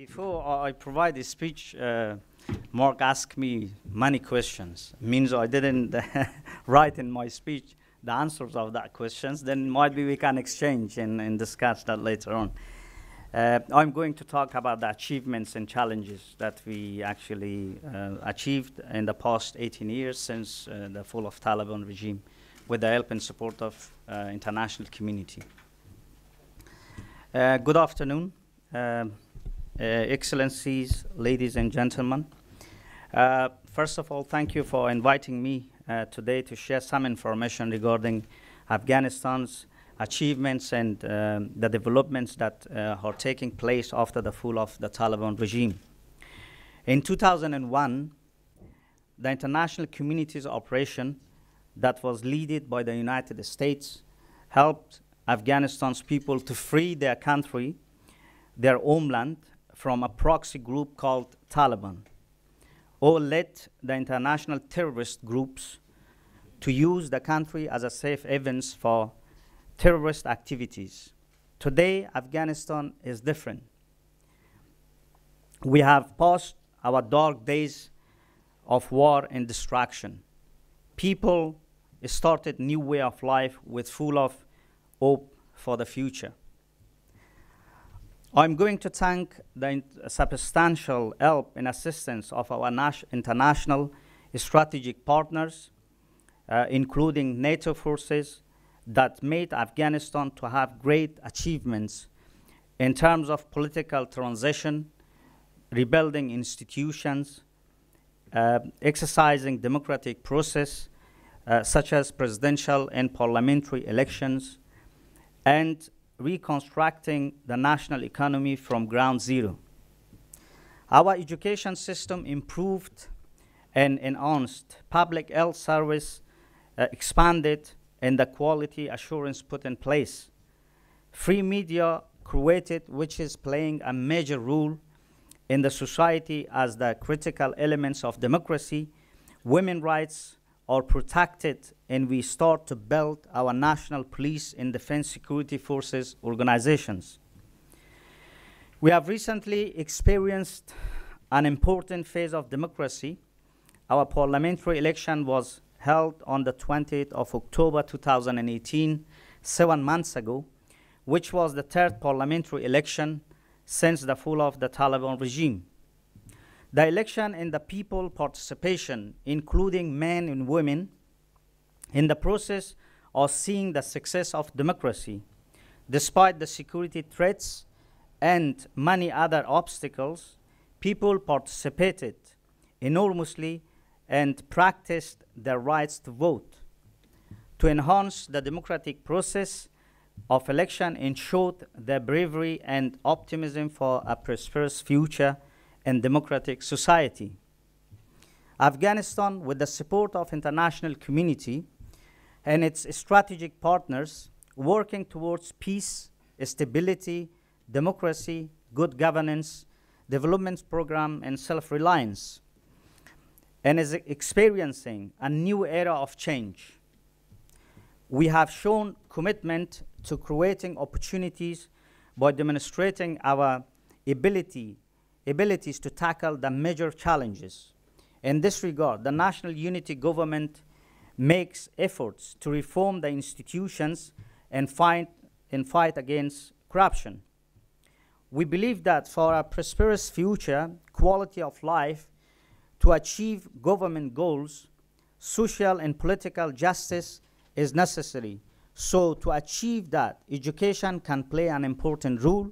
Before I provide the speech, Mark asked me many questions. Means I didn't write in my speech the answers of that questions. Then might be we can exchange and discuss that later on. I'm going to talk about the achievements and challenges that we actually achieved in the past 18 years since the fall of Taliban regime, with the help and support of international community. Good afternoon. Excellencies, ladies and gentlemen. First of all, thank you for inviting me today to share some information regarding Afghanistan's achievements and the developments that are taking place after the fall of the Taliban regime. In 2001, the international community's operation that was led by the United States helped Afghanistan's people to free their country, their homeland, from a proxy group called Taliban, or led the international terrorist groups to use the country as a safe haven for terrorist activities. Today, Afghanistan is different. We have passed our dark days of war and destruction. People started a new way of life with full of hope for the future. I'm going to thank the substantial help and assistance of our international strategic partners, including NATO forces, that made Afghanistan to have great achievements in terms of political transition, rebuilding institutions, exercising democratic process, such as presidential and parliamentary elections, and reconstructing the national economy from ground zero. Our education system improved and enhanced, public health service expanded, and the quality assurance put in place. Free media created, which is playing a major role in the society as the critical elements of democracy. Women's rights are protected, and we start to build our national police and defense security forces organizations. We have recently experienced an important phase of democracy. Our parliamentary election was held on the 20th of October 2018, 7 months ago, which was the third parliamentary election since the fall of the Taliban regime. The election and the people participation, including men and women, in the process are seeing the success of democracy. Despite the security threats and many other obstacles, people participated enormously and practiced their rights to vote. To enhance the democratic process of election ensured their bravery and optimism for a prosperous future and democratic society. Afghanistan, with the support of international community and its strategic partners, working towards peace, stability, democracy, good governance, development program, and self-reliance, and is experiencing a new era of change. We have shown commitment to creating opportunities by demonstrating our abilities to tackle the major challenges. In this regard, the National Unity Government makes efforts to reform the institutions and fight against corruption. We believe that for a prosperous future, quality of life, to achieve government goals, social and political justice is necessary. So to achieve that, education can play an important role.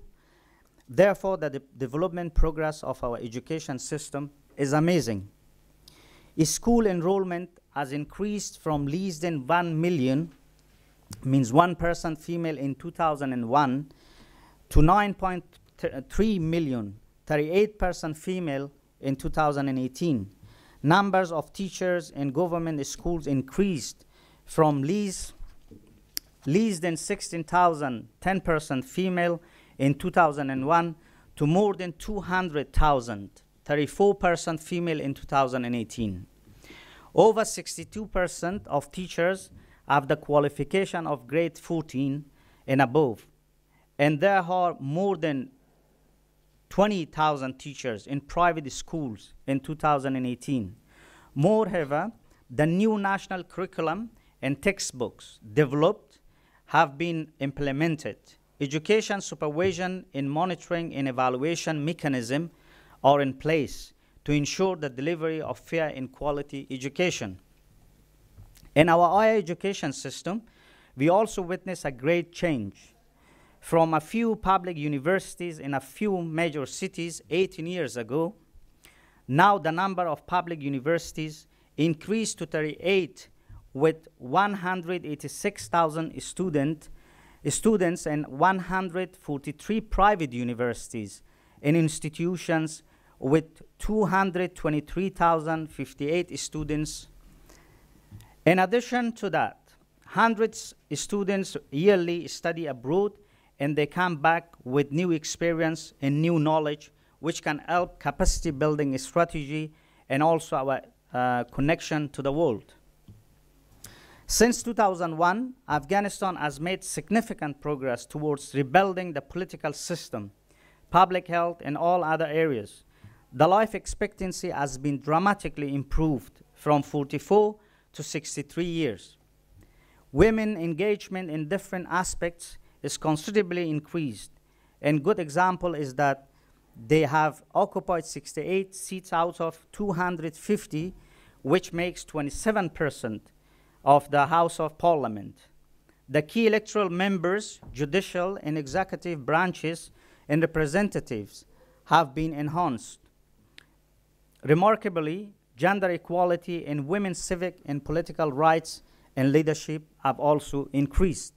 Therefore, the development progress of our education system is amazing. School enrollment has increased from less than 1 million, means 1% female in 2001, to 9.3 million, 38% female in 2018. Numbers of teachers in government schools increased from less than 16,000, 10% female in 2001 to more than 200,000, 34% female in 2018. Over 62% of teachers have the qualification of grade 14 and above, and there are more than 20,000 teachers in private schools in 2018. Moreover, the new national curriculum and textbooks developed have been implemented. Education supervision and monitoring and evaluation mechanisms are in place to ensure the delivery of fair and quality education. In our higher education system, we also witness a great change. From a few public universities in a few major cities 18 years ago, now the number of public universities increased to 38 with 186,000 students and 143 private universities and institutions with 223,058 students. In addition to that, hundreds of students yearly study abroad and they come back with new experience and new knowledge which can help capacity building strategy and also our connection to the world. Since 2001, Afghanistan has made significant progress towards rebuilding the political system, public health, and all other areas. The life expectancy has been dramatically improved from 44 to 63 years. Women engagement in different aspects is considerably increased. And good example is that they have occupied 68 seats out of 250, which makes 27% of the House of Parliament. The key electoral members, judicial and executive branches, and representatives have been enhanced. Remarkably, gender equality and women's civic and political rights and leadership have also increased.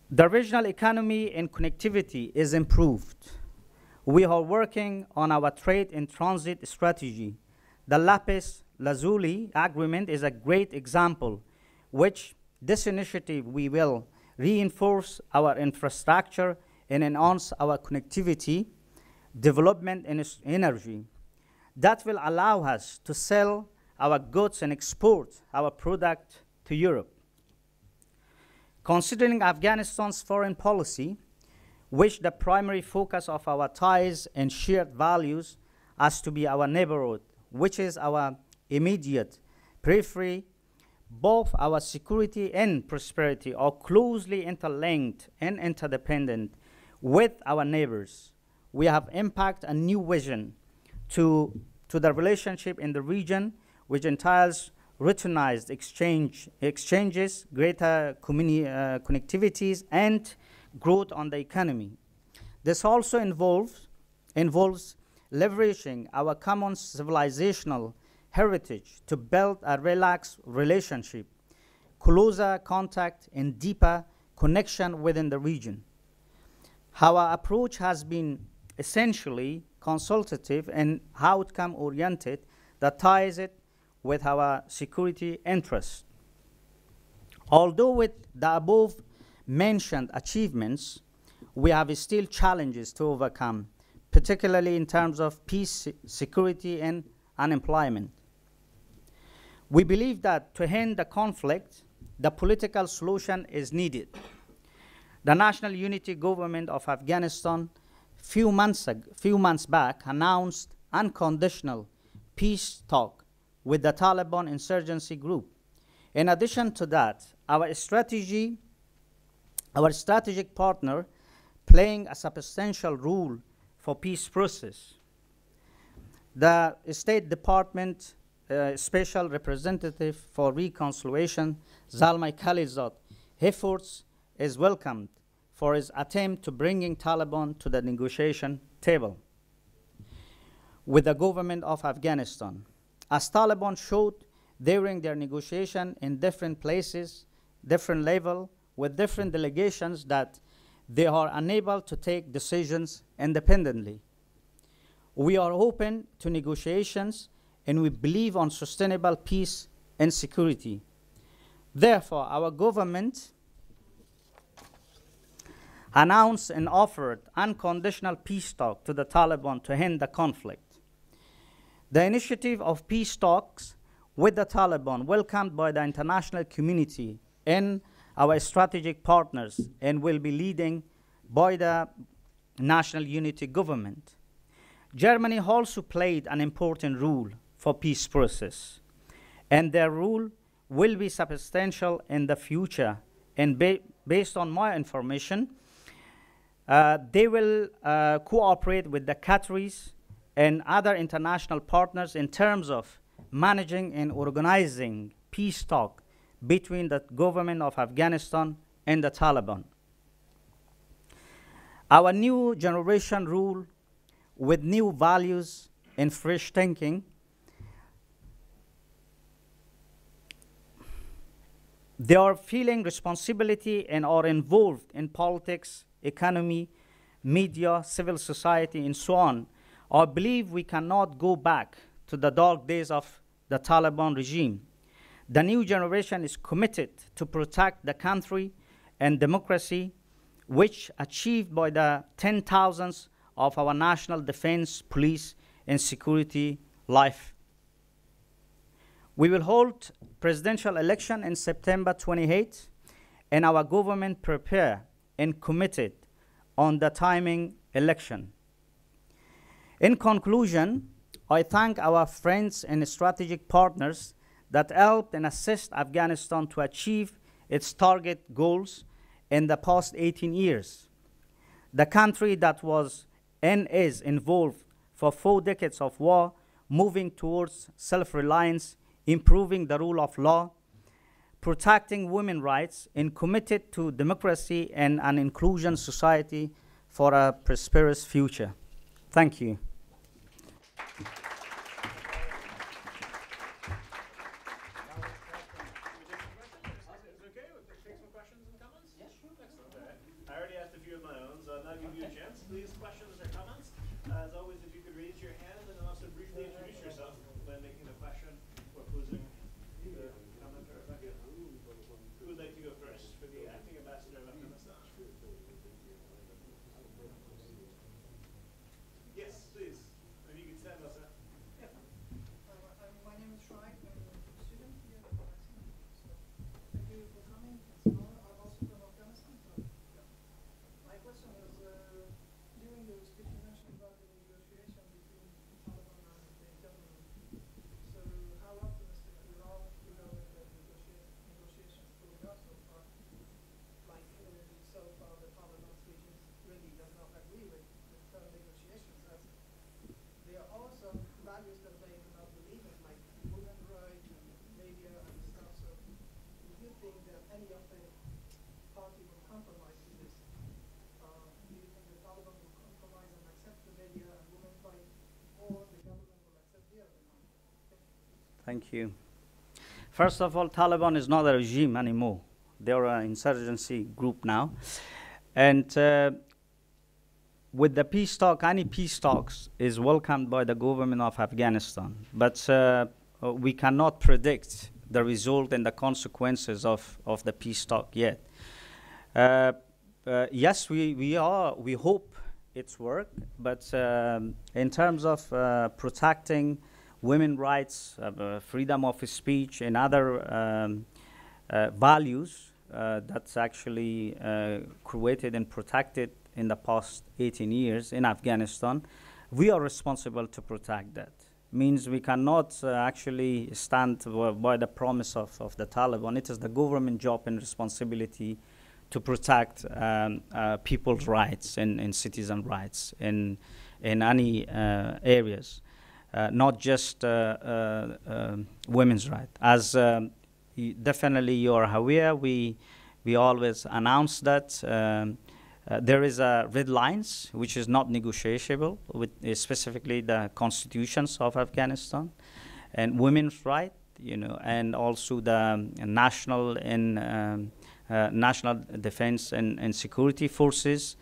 The regional economy and connectivity is improved. We are working on our trade and transit strategy. The Lapis Lazuli Agreement is a great example, which this initiative we will reinforce our infrastructure and enhance our connectivity, development, and energy. That will allow us to sell our goods and export our product to Europe. Considering Afghanistan's foreign policy, which the primary focus of our ties and shared values has to be our neighborhood, which is our immediate periphery, both our security and prosperity are closely interlinked and interdependent with our neighbors. We have impacted a new vision to the relationship in the region, which entails routinized exchanges, greater connectivities, and growth on the economy. This also involves leveraging our common civilizational heritage to build a relaxed relationship, closer contact, and deeper connection within the region. Our approach has been essentially consultative and outcome-oriented that ties it with our security interests. Although with the above-mentioned achievements, we have still challenges to overcome, particularly in terms of peace, security, and unemployment. We believe that to end the conflict, the political solution is needed. The National Unity Government of Afghanistan few months back announced unconditional peace talk with the Taliban insurgency group. In addition to that, our strategic partner playing a substantial role for peace process. The State Department Special Representative for Reconciliation, Zalmay Khalilzad, efforts is welcomed for his attempt to bringing Taliban to the negotiation table with the government of Afghanistan. As Taliban showed during their negotiation in different places, different level, with different delegations, that they are unable to take decisions independently. We are open to negotiations and we believe on sustainable peace and security. Therefore, our government announced and offered unconditional peace talk to the Taliban to end the conflict. The initiative of peace talks with the Taliban, welcomed by the international community and our strategic partners, and will be leading by the National Unity Government. Germany also played an important role for peace process, and their role will be substantial in the future. And based on my information, they will cooperate with the Qataris and other international partners in terms of managing and organizing peace talk between the government of Afghanistan and the Taliban. Our new generation rule with new values and fresh thinking. They are feeling responsibility and are involved in politics, economy, media, civil society, and so on. I believe we cannot go back to the dark days of the Taliban regime. The new generation is committed to protect the country and democracy, which achieved by the 10,000s of our national defense, police, and security life. We will hold presidential election in September 28, and our government prepare and committed on the timing election. In conclusion, I thank our friends and strategic partners that helped and assist Afghanistan to achieve its target goals in the past 18 years. The country that was and is involved for 4 decades of war, moving towards self-reliance, improving the rule of law, protecting women's rights, and committed to democracy and an inclusion society for a prosperous future. Thank you. Thank you. First of all, Taliban is not a regime anymore. They are an insurgency group now. And with the peace talk, any peace talks is welcomed by the government of Afghanistan. But we cannot predict the result and the consequences of the peace talk yet. Yes, we hope it's work, but in terms of protecting women's rights, freedom of speech, and other values that's actually created and protected in the past 18 years in Afghanistan, we are responsible to protect that. Means we cannot actually stand by the promise of the Taliban. It is the government job and responsibility to protect people's rights and citizen rights in any areas. Not just women's rights. As definitely you are aware, we always announce that there is a red lines which is not negotiable with specifically the constitutions of Afghanistan and women's rights, and also the national and national defense and security forces.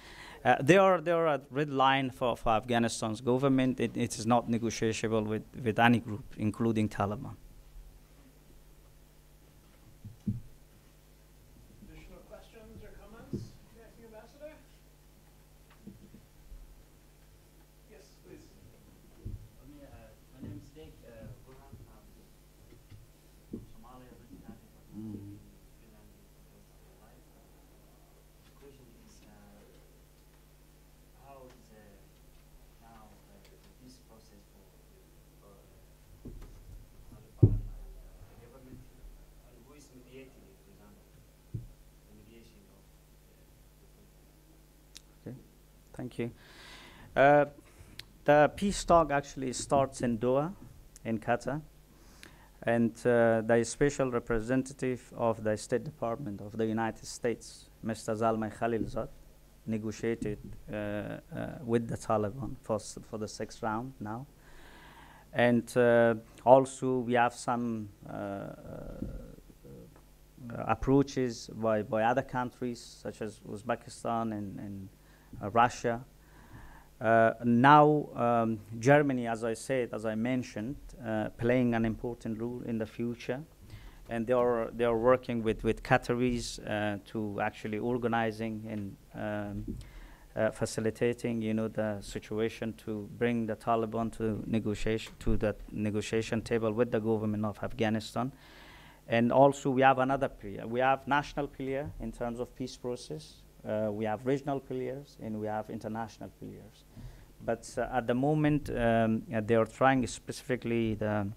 There are a red line for Afghanistan's government. It is not negotiable with any group, including Taliban. Additional questions or comments? Acting Ambassador? Yes, please. My name is Dick. Burhan from Somalia originally. The question is, Thank you. The peace talk actually starts in Doha, in Qatar, and the special representative of the State Department of the United States, Mr. Zalmay Khalilzad, negotiated with the Taliban for the sixth round now. And also we have some approaches by other countries, such as Uzbekistan and Russia. Now Germany, as I mentioned, playing an important role in the future, and they are working with Qataris to actually organizing and facilitating, the situation to bring the Taliban to the negotiation table with the government of Afghanistan. And also we have another pillar. We have national pillar in terms of peace process. We have regional pillars and we have international pillars. But at the moment, they are trying, specifically the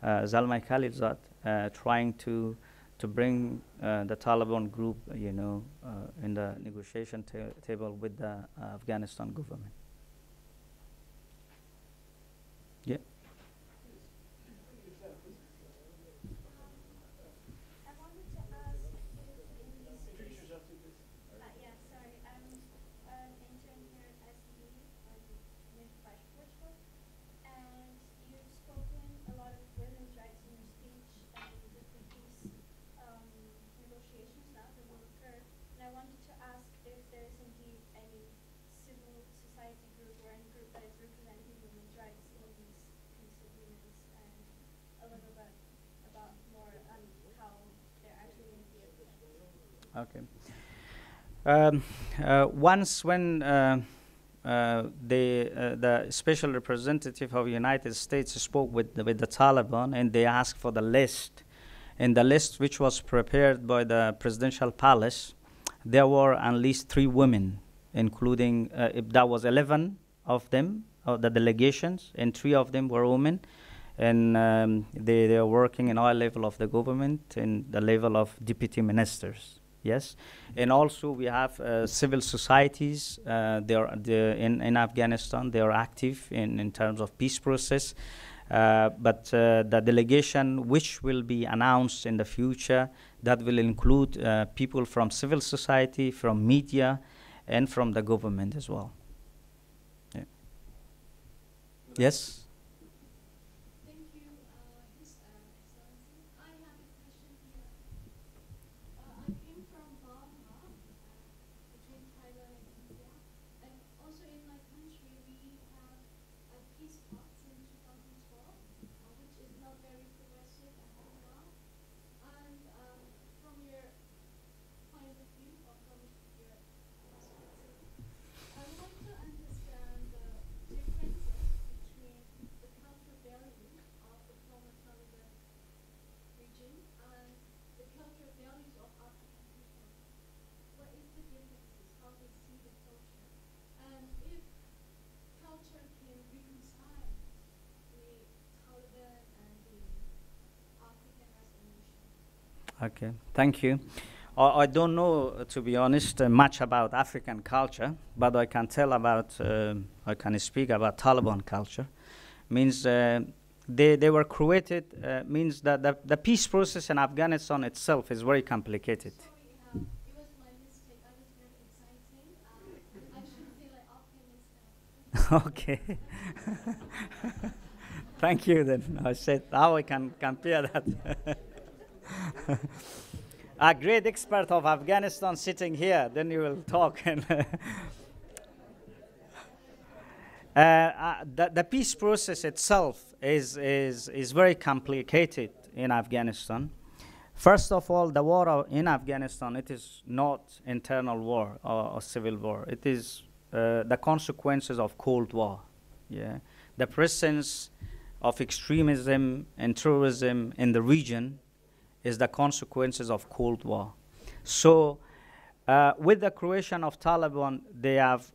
Zalmay Khalilzad, trying to bring the Taliban group, in the negotiation table with the Afghanistan government. Yeah. Okay. Once when the special representative of the United States spoke with the Taliban, and they asked for the list, and the list which was prepared by the presidential palace, there were at least 3 women, including that was 11 of them, of the delegations, and 3 of them were women. And they are working in all level of the government and the level of deputy ministers. Yes, and also we have civil societies. In Afghanistan, they are active in terms of peace process. But the delegation, which will be announced in the future, that will include people from civil society, from media, and from the government as well. Yeah. Yes. Okay, thank you. I don't know, to be honest, much about African culture, but I can tell about, I can speak about Taliban culture. Means they were created, means that the peace process in Afghanistan itself is very complicated. Sorry, it was my mistake. I was very exciting. I should say like Okay. Thank you then. I said how I can compare that. A great expert of Afghanistan sitting here, then you will talk. And the peace process itself is very complicated in Afghanistan. First of all, the war in Afghanistan, it is not internal war or civil war. It is the consequences of Cold War. Yeah, the presence of extremism and terrorism in the region is the consequences of Cold War. So with the creation of Taliban, they have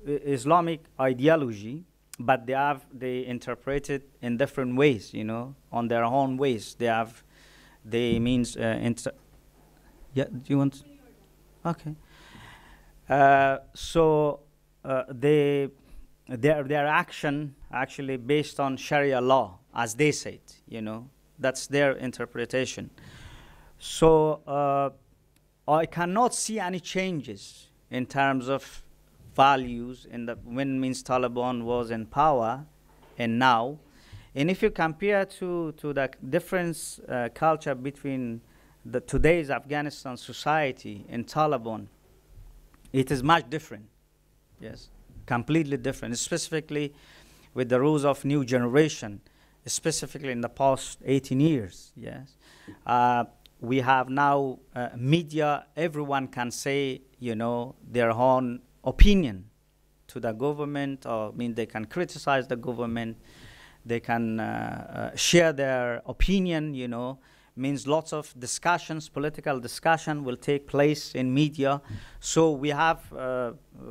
Islamic ideology, but they interpret it in different ways, on their own ways. Yeah, do you want? Okay. So their action actually based on Sharia law, as they say it, you know, that's their interpretation. So I cannot see any changes in terms of values in the when means Taliban was in power and now. And if you compare to the difference culture between the today's Afghanistan society and Taliban, it is much different. Yes, completely different, specifically with the rules of new generation, specifically in the past 18 years. Yes, we have now media. Everyone can say, you know, their own opinion to the government, or I mean, they can criticize the government. They can share their opinion. You know, means lots of discussions, political discussion will take place in media. So we have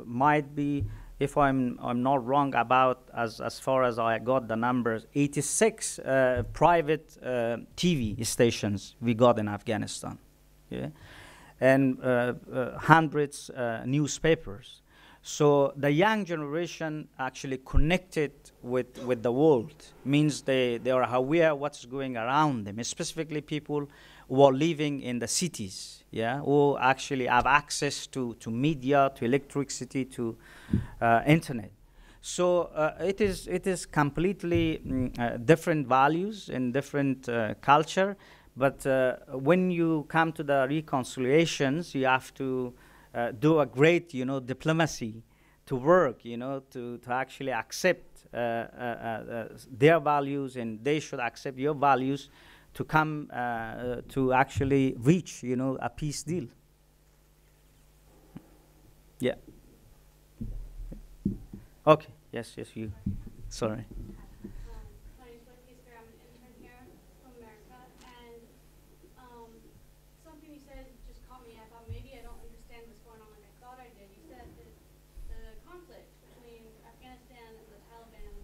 might be, if I'm not wrong, about as far as I got the numbers, 86 private TV stations we got in Afghanistan, yeah, and hundreds newspapers. So the young generation actually connected with the world, means they are aware what's going around them, specifically people who are living in the cities, yeah, who actually have access to media, to electricity, to internet. So it is completely different values and different culture. But when you come to the reconciliations, you have to do a great, you know, diplomacy to work, you know, to actually accept their values, and they should accept your values to come to actually reach, you know, a peace deal. Yeah. Okay. Yes. Yes. You. Sorry. My name is I'm an intern here from America, and something you said just caught me. I thought maybe I don't understand what's going on like I thought I did. You said that the conflict between Afghanistan and the Taliban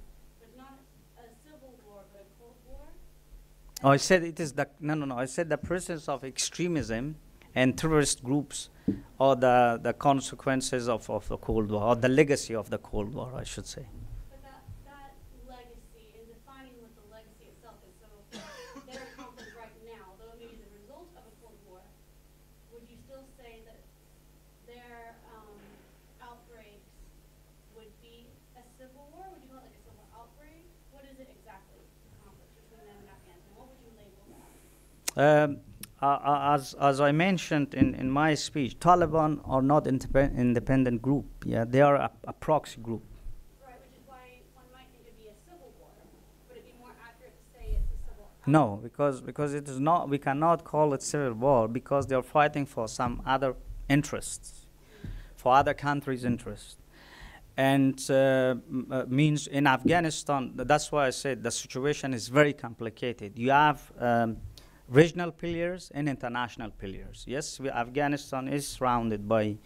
was not a civil war, but a Cold War. Oh, I said it is the no. I said the presence of extremism and terrorist groups, or the consequences of the Cold War, or the legacy of the Cold War, I should say. But that legacy, and defining what the legacy itself is, so their conflict right now, though it may be the result of a Cold War, would you still say that their outbreaks would be a civil war? Would you call it like a civil outbreak? What is it exactly, the conflict between them and Afghanistan? What would you label that? As I mentioned in my speech, Taliban are not independent group. Yeah, they are a proxy group. Right, which is why one might think it'd be a civil war. Would it be more accurate to say it's a civil outbreak? No, because it is not. We cannot call it civil war, because they are fighting for some other interests, for other countries' interests, and means in Afghanistan. That's why I said the situation is very complicated. You have regional players and international players. Yes, Afghanistan is surrounded by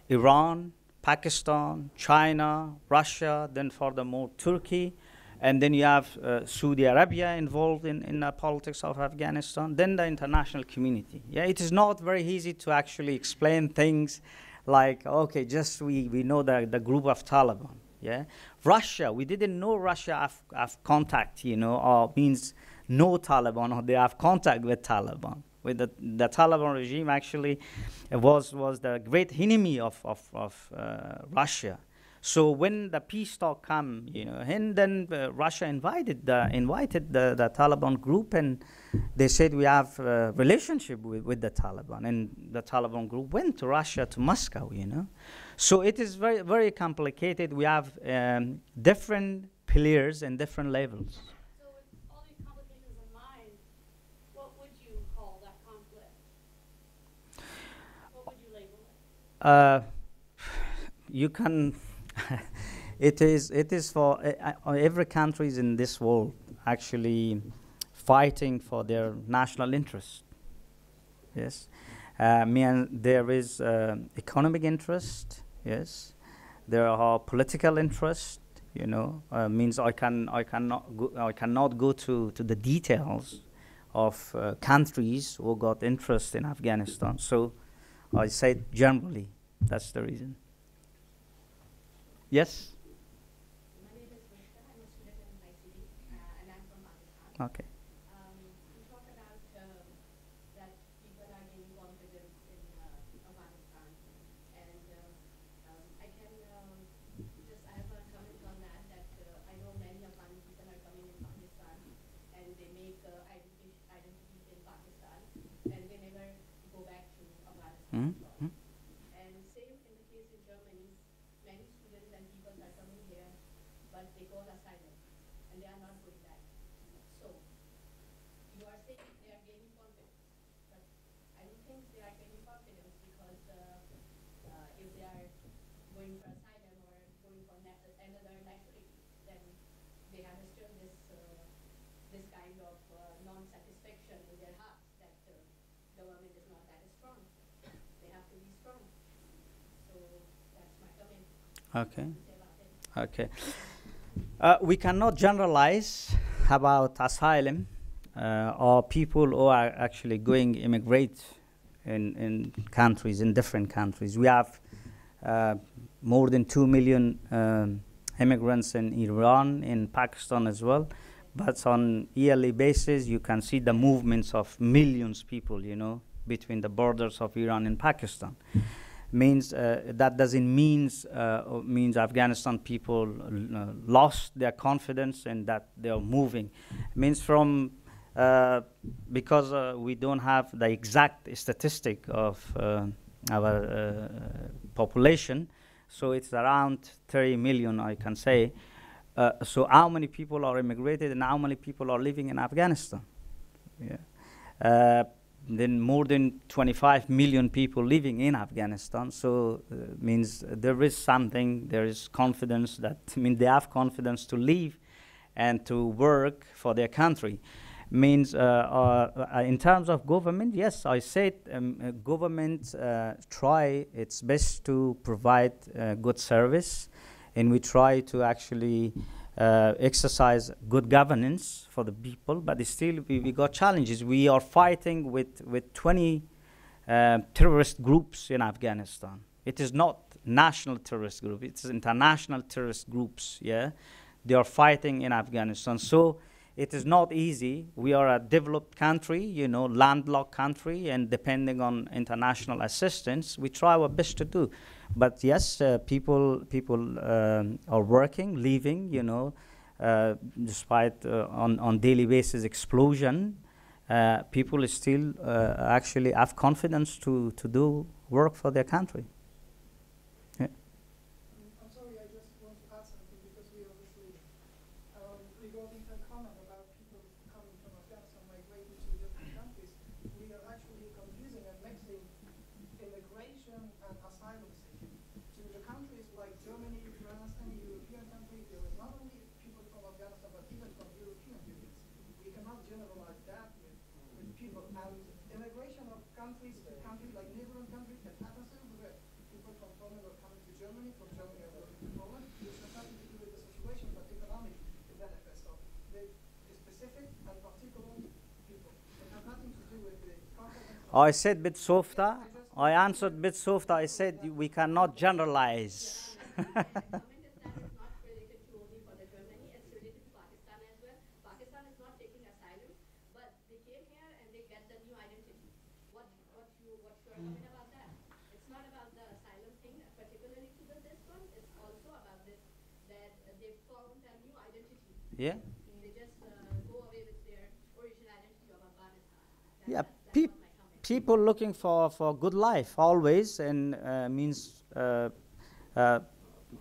Iran, Pakistan, China, Russia, then furthermore Turkey, and then you have Saudi Arabia involved in the politics of Afghanistan, then the international community. Yeah, it is not very easy to actually explain things like, okay, just we know the group of Taliban. Yeah, Russia, we didn't know Russia have contact, you know, or means no Taliban, or they have contact with Taliban. With the Taliban regime actually was the great enemy of Russia. So when the peace talk come, you know, and then Russia invited the Taliban group, and they said we have a relationship with the Taliban, and the Taliban group went to Russia, to Moscow, you know. So it is very, very complicated. We have different players and different levels. So with all these complications in mind, what would you call that conflict? What would you label it? You can. It is for every countries in this world actually fighting for their national interest. Yes, there is economic interest. Yes, there are political interest. You know, means I cannot go to the details of countries who got interest in Afghanistan. So I said generally, that's the reason. Yes. My name is Vishka. I'm a student in ICD, and I'm from Pakistan. Okay. You talk about that people are gaining confidence in Afghanistan, and I can I have a comment on that. That I know many Afghani people are coming in Pakistan, and they make identity in Pakistan, and they never go back to Afghanistan. Mm-hmm. And same in the case in Germany, many students and people are coming here, but they call asylum, and they are not going back. So, you are saying they are gaining confidence, but I don't think they are gaining confidence because if they are going for asylum or going for another nationality, then they have still this kind of non-satisfaction in their hearts that government is not that strong. They have to be strong. So that's my comment. Okay. To say about it. Okay. We cannot generalize about asylum or people who are actually going immigrate in countries, in different countries. We have more than 2 million immigrants in Iran, in Pakistan as well. But on yearly basis, you can see the movements of millions of people, between the borders of Iran and Pakistan. Means that doesn't means Afghanistan people lost their confidence and that they are moving. Means from because we don't have the exact statistic of our population, so it's around 30 million, I can say. So how many people are immigrated and how many people are living in Afghanistan? Yeah. Then more than 25 million people living in Afghanistan. So means there is something, there is confidence that, they have confidence to live and to work for their country. Means in terms of government, yes, I said government try its best to provide good service, and we try to actually exercise good governance for the people, but still we got challenges. We are fighting with 20 terrorist groups in Afghanistan. It is not national terrorist group, it's international terrorist groups, yeah? They are fighting in Afghanistan. So it is not easy. We are a developed country, landlocked country, and depending on international assistance, we try our best to do. But yes, people are working, living, despite on daily basis explosion. People still actually have confidence to do work for their country. Yeah. I'm sorry, I just want to add something because we obviously, regarding her comment about people coming from Afghanistan migrating to different countries, we are actually confusing and mixing immigration and asylum seeking. To the countries like Germany, France, and European countries, there is not only people from Afghanistan, but even from European Unions. We cannot generalize that with people. And immigration of countries to countries like neighboring countries, it happens everywhere. People from Poland are coming to Germany, from Germany are going to Poland. This has nothing to do with the situation, but economic benefits of the specific and particular people. It has nothing to do with the confidence. I said bit softer. I answered bit softer. I said we cannot generalize. Comment is that it's not related to only for the Germany, it's related to Pakistan as well. Pakistan is not taking asylum, but they came here and they get the new identity. What's your comment about that? It's not about the asylum thing, particularly to this one. It's also about this, that they found a new identity. Yeah. They just go away with their original identity of Afghanistan. Yeah. That's what my comment. People looking for good life always, and means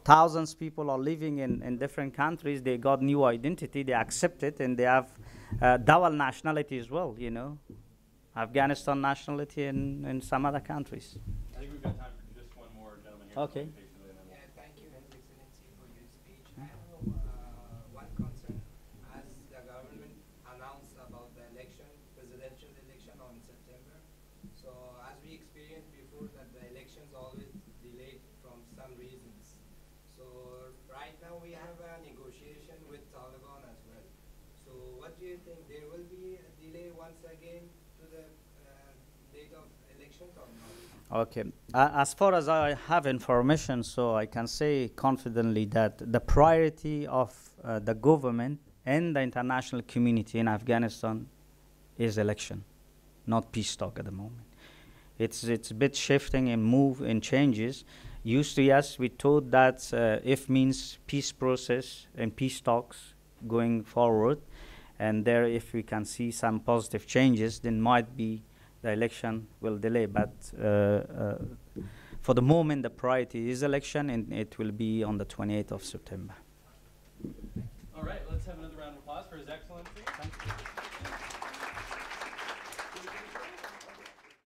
thousands of people are living in different countries. They got new identity, they accept it, and they have dual nationality as well, Afghanistan nationality and some other countries. I think we've got time for just one more gentleman here. Okay. Patiently, and then we'll Thank you, His Excellency, for your speech. I have one concern. As the government announced about the presidential election on September, so as we experienced before that the elections always delayed from some reasons. So right now we have a negotiation with Taliban as well. So what do you think? There will be a delay once again to the date of election elections or not? Okay. As far as I have information, so I can say confidently that the priority of the government and the international community in Afghanistan is election, not peace talk at the moment. It's a bit shifting and move and changes. Used to, yes, we thought that if means peace process and peace talks going forward, and there if we can see some positive changes, then might be the election will delay. But for the moment, the priority is election, and it will be on the 28th of September.